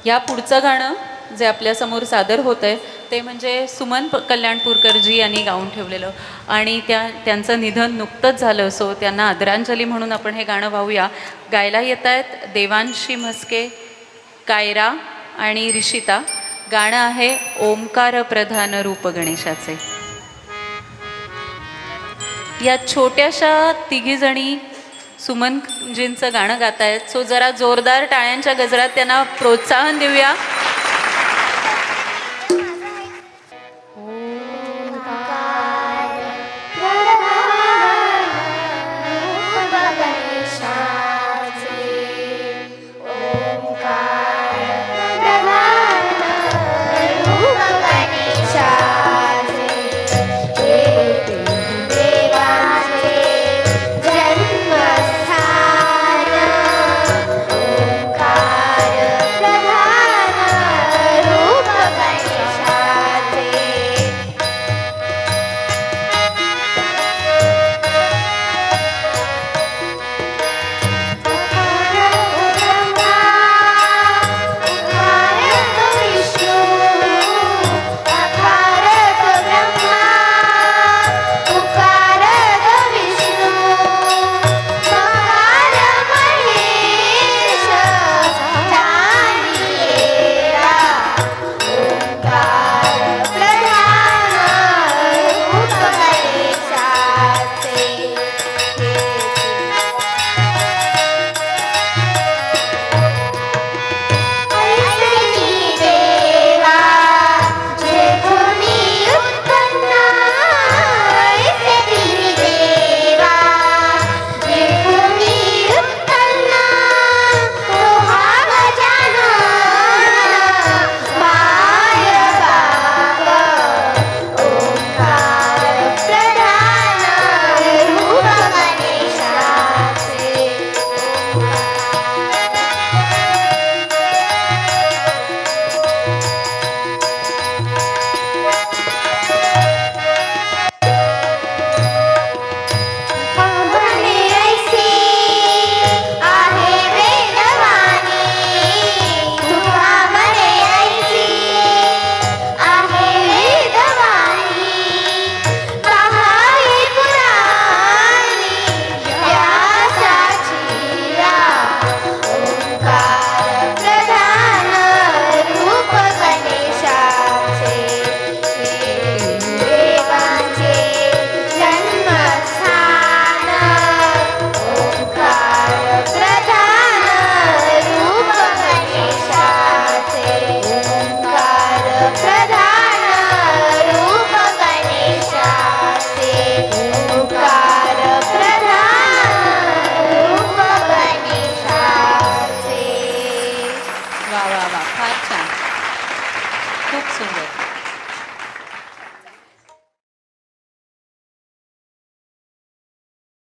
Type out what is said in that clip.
या पुढचं गाणं जे आपल्यासमोर सादर होतं आहे ते म्हणजे सुमन कल्याणपूरकरजी यांनी गाऊन ठेवलेलं आणि त्यांचं निधन नुकतंच झालं, सो त्यांना आदरांजली म्हणून आपण हे गाणं वाहूया. गायला येत आहेत देवांशी म्हस्के, कायरा आणि रिशिता. गाणं आहे ओंकार प्रधान रूप गणेशाचे. या छोट्याशा तिघीजणी सुमनजींचं गाणं गातायत, सो जरा जोरदार टाळ्यांच्या गजरात त्यांना प्रोत्साहन देऊया. वा वा वा, फार छान, खूप सुंदर.